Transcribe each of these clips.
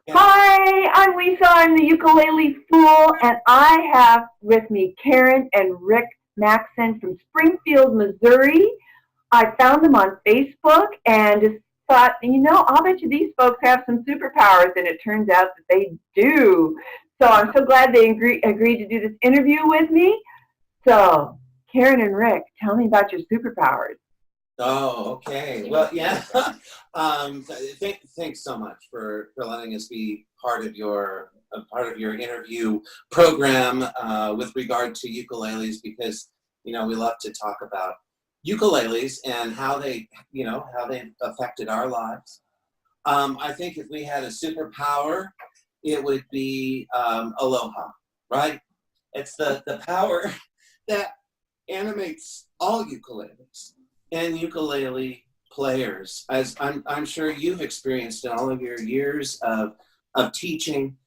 Yeah. Hi, I'm Lisa. I'm the ukulele fool, and I have with me Karen and Rick Maxson from Springfield, Missouri. I found them on Facebook and just thought, I'll bet you these folks have some superpowers, and it turns out that they do. So I'm so glad they agreed to do this interview with me. So, Karen and Rick, tell me about your superpowers. Oh, okay. Well, yeah. Thanks so much for letting us be part of your interview program with regard to ukuleles, because we love to talk about ukuleles and how they affected our lives. I think if we had a superpower, it would be aloha, right? It's the power that animates all ukuleles and ukulele players, as I'm sure you've experienced in all of your years of teaching,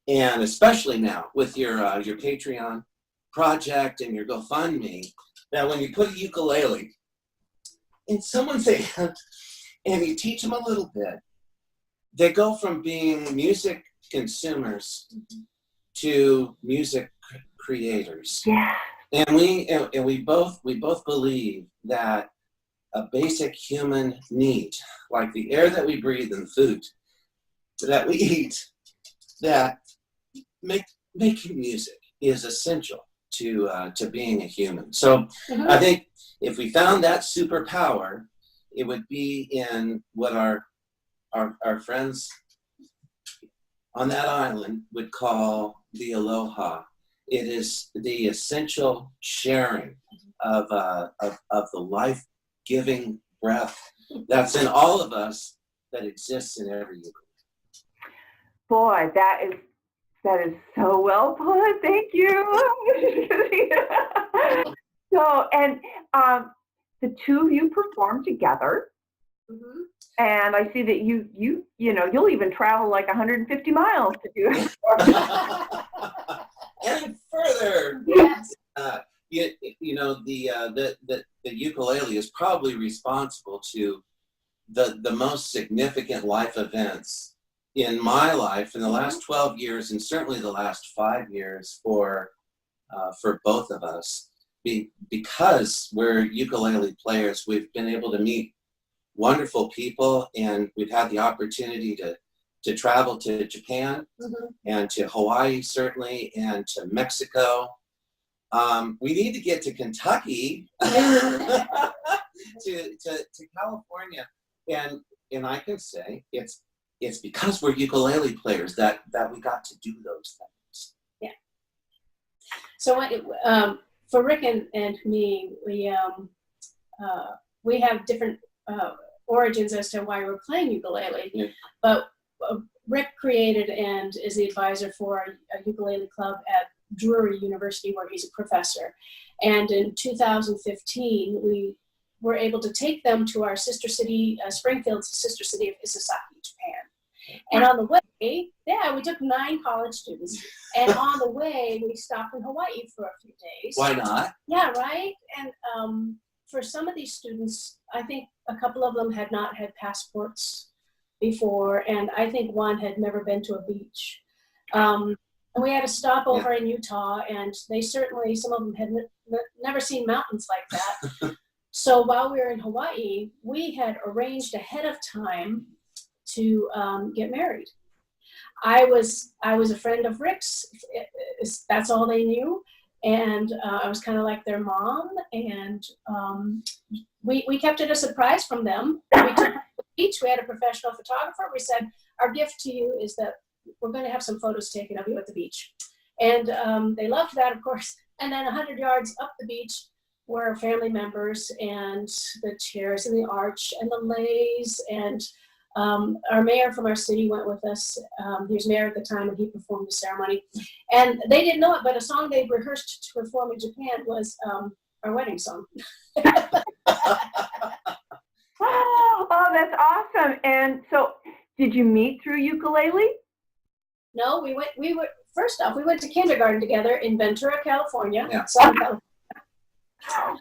and especially now with your Patreon project and your GoFundMe, that when you put a ukulele in someone's hand and you teach them a little bit, they go from being music consumers to music creators. Yeah. And we both believe that a basic human need, like the air that we breathe and food that we eat, that making music is essential to being a human. So I think if we found that superpower, it would be in what our friends on that island would call the aloha. It is the essential sharing of the life-giving breath that's in all of us, that exists in every human. Boy, that is so well put. Thank you. So, and the two of you perform together, and I see that you'll even travel like 150 miles to do it. And further, Yes. the ukulele is probably responsible to the most significant life events in my life in the last 12 years, and certainly the last 5 years for both of us. Because we're ukulele players, we've been able to meet wonderful people, and we've had the opportunity to travel to Japan and to Hawaii, certainly, and to Mexico. We need to get to Kentucky, to California, and I can say it's because we're ukulele players that we got to do those things. Yeah. So for Rick and me, we have different origins as to why we're playing ukulele, but Rick created and is the advisor for a ukulele club at Drury University, where he's a professor. And in 2015, we were able to take them to our sister city, Springfield's sister city of Isesaki, Japan. And on the way, we took 9 college students. And on the way, we stopped in Hawaii for a few days. Why not? Yeah, right. And for some of these students, I think a couple of them had not had passports before, and I think one had never been to a beach. And we had a stopover in Utah, and some of them had never seen mountains like that. So while we were in Hawaii, we had arranged ahead of time to get married. I was a friend of Rick's. That's all they knew. And I was kind of like their mom, and we kept it a surprise from them. We took them to the beach. We had a professional photographer. We said, our gift to you is that we're going to have some photos taken of you at the beach. And they loved that, of course. And then 100 yards up the beach were family members, and the chairs and the arch and the leis, and our mayor from our city went with us. He was mayor at the time, and he performed the ceremony. And they didn't know it, but a song they rehearsed to perform in Japan was our wedding song. Oh, that's awesome. And so, did you meet through ukulele? No, first off, we went to kindergarten together in Ventura, California. Yeah. Southern California.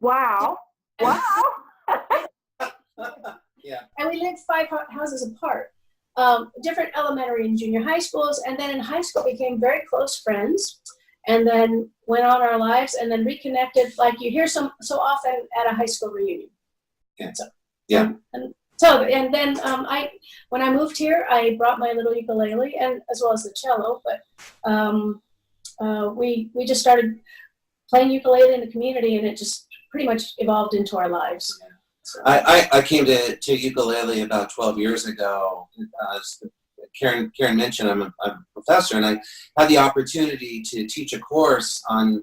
Wow. Wow. Yeah. And we lived 5 houses apart. different elementary and junior high schools, and then in high school became very close friends, and then went on our lives, and then reconnected like you hear so often at a high school reunion. Yeah. So, Yeah. And then when I moved here, I brought my little ukulele and as well as the cello, but we just started playing ukulele in the community, and it just pretty much evolved into our lives. Yeah. So. I came to ukulele about 12 years ago. As Karen mentioned, I'm a professor, and I had the opportunity to teach a course on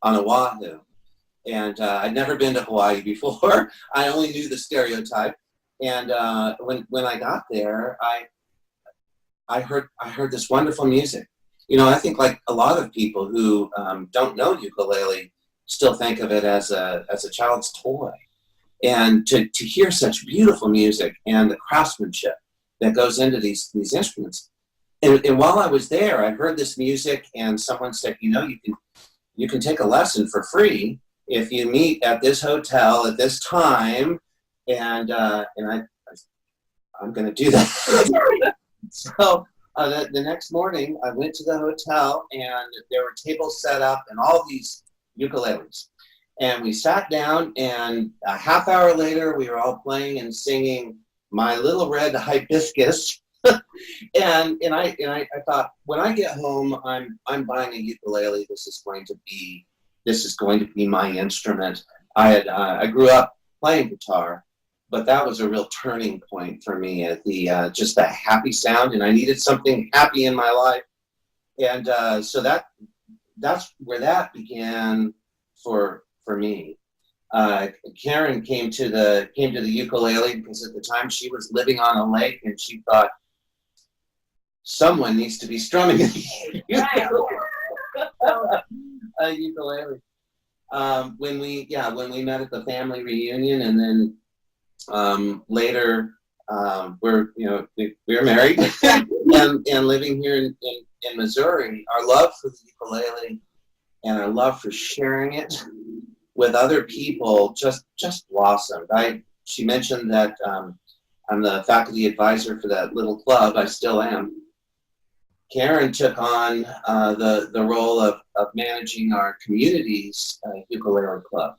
Oahu. And I'd never been to Hawaii before. I only knew the stereotype. And when I got there, I heard this wonderful music. You know, I think like a lot of people who don't know ukulele still think of it as a child's toy. And to hear such beautiful music and the craftsmanship that goes into these instruments. And while I was there, I heard this music, and someone said, you know, you can take a lesson for free if you meet at this hotel at this time. And I'm going to do that. So the next morning, I went to the hotel, and there were tables set up and all these ukuleles. And we sat down, and a half hour later, we were all playing and singing My Little Red Hibiscus. and I thought, when I get home, I'm buying a ukulele. This is going to be my instrument. I grew up playing guitar, but that was a real turning point for me at the just that happy sound, and I needed something happy in my life. And so that's where that began for me. Karen came to the ukulele because at the time she was living on a lake, and she thought someone needs to be strumming a ukulele. When we met at the family reunion, and then later we were married and living here in Missouri. Our love for the ukulele and our love for sharing it with other people just blossomed. She mentioned that I'm the faculty advisor for that little club. I still am. Karen took on the role of managing our community's ukulele club.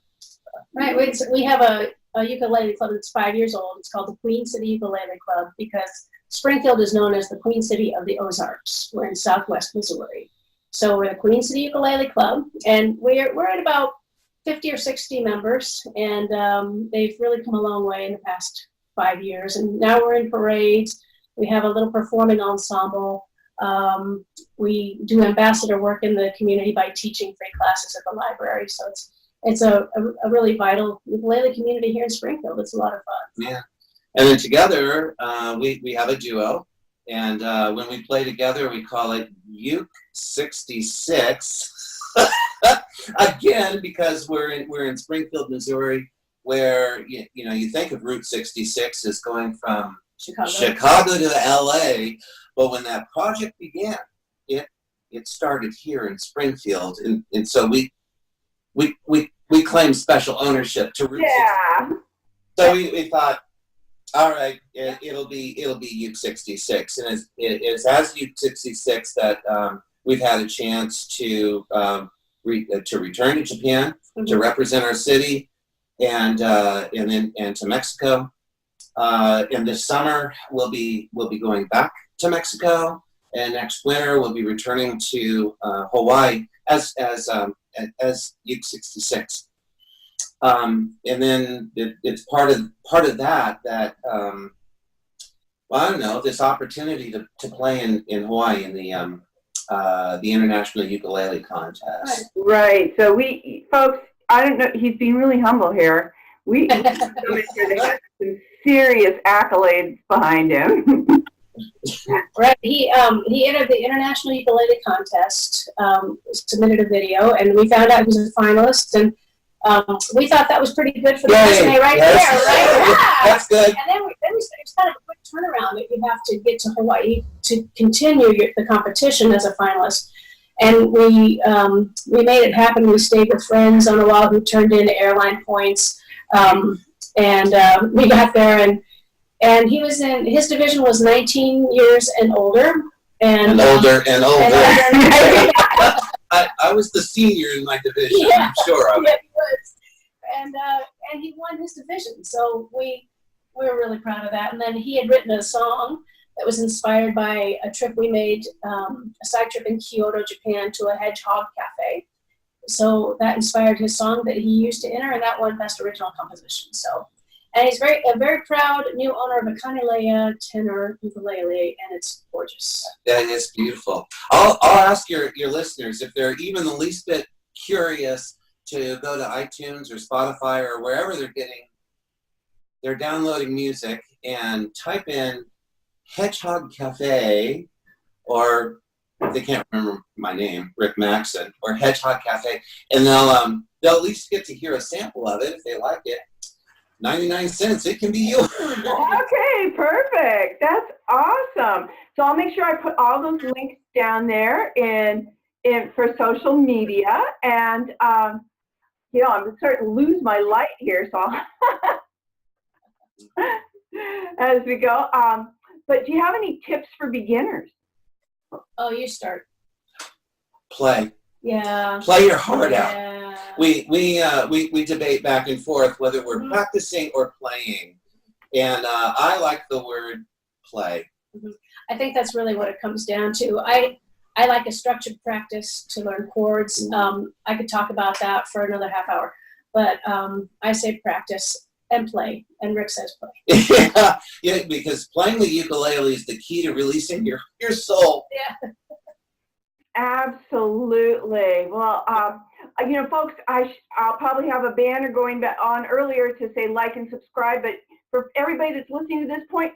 Right. We have a ukulele club that's 5 years old. It's called the Queen City Ukulele Club because Springfield is known as the Queen City of the Ozarks. We're in Southwest Missouri. So we're the Queen City Ukulele Club, and we're at about 50 or 60 members, and they've really come a long way in the past 5 years. And now we're in parades. We have a little performing ensemble. We do ambassador work in the community by teaching free classes at the library. So it's a really vital ukulele community here in Springfield. It's a lot of fun. Yeah. And then together, we have a duo. And when we play together, we call it Uke 66. Again, because we're in Springfield, Missouri, where you think of Route 66 as going from Chicago to LA, but when that project began, it started here in Springfield, and so we claim special ownership to Route 66. So we thought, all right, it'll be Uke 66, and it's as Uke 66 that we've had a chance to return to Japan, mm-hmm. to represent our city, and to Mexico. And this summer we'll be going back to Mexico, and next winter we'll be returning to Hawaii as Uke 66. And then it's part of that I don't know, this opportunity to play in Hawaii in the International Ukulele Contest. Right. So folks, I don't know, he's being really humble here. We have some serious accolades behind him. Right. He entered the International Ukulele Contest, submitted a video, and we found out he was a finalist, and we thought that was pretty good for the resume right there, right? Yeah. That's good. And then it's kind of a quick turnaround that you have to get to Hawaii to continue the competition as a finalist. And we made it happen. We stayed with friends on Oahu who turned in airline points, and we got there, and And he was in, his division was 19 years and older. And older and older. And I was the senior in my division, Yeah. I'm sure of yeah, it. he was. And he won his division. So we were really proud of that. And then he had written a song that was inspired by a trip we made, a side trip in Kyoto, Japan, to a hedgehog cafe. So that inspired his song that he used to enter, and that won Best Original Composition. So, and he's a very proud new owner of a Kanilea tenor ukulele, and it's gorgeous. That is beautiful. I'll ask your listeners if they're even the least bit curious to go to iTunes or Spotify or wherever they're downloading music and type in Hedgehog Cafe, or if they can't remember my name, Rick Maxson, or Hedgehog Cafe, and they'll at least get to hear a sample of it if they like it. 99 cents, it can be yours. Okay, perfect. That's awesome. So I'll make sure I put all those links down there in for social media. And I'm starting to lose my light here, so as we go. But do you have any tips for beginners? Oh, you start. Play. Yeah. Play your heart out. Yeah. We debate back and forth whether we're practicing or playing, and I like the word play. I think that's really what it comes down to. I like a structured practice to learn chords. I could talk about that for another half hour, but I say practice and play, and Rick says play. Yeah, because playing the ukulele is the key to releasing your soul. Yeah. Absolutely. Well, folks, I'll probably have a banner going on earlier to say like and subscribe, but for everybody that's listening to this point,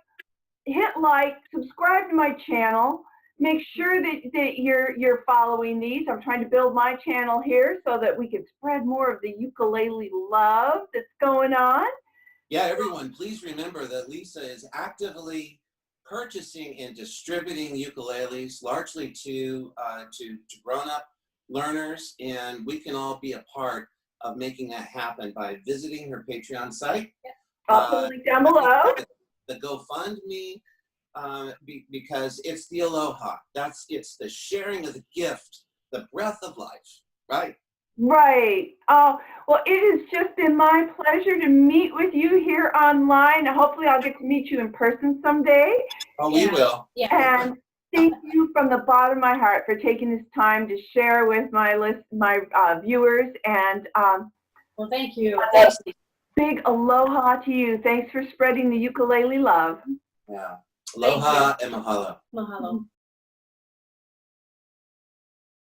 hit like, subscribe to my channel, make sure that you're following these. I'm trying to build my channel here so that we can spread more of the ukulele love that's going on. Yeah, everyone, please remember that Lisa is actively purchasing and distributing ukuleles, largely to grown-up learners, and we can all be a part of making that happen by visiting her Patreon site. I'll put a link down below. The GoFundMe, because it's the aloha. It's the sharing of the gift, the breath of life, right? Right. Oh, well, it has just been my pleasure to meet with you here online. Hopefully I'll get to meet you in person someday. Oh, we will. Yeah. And thank you from the bottom of my heart for taking this time to share with my viewers. And Well, thank you. Thanks. Big aloha to you. Thanks for spreading the ukulele love. Yeah. Aloha and mahalo. Mahalo.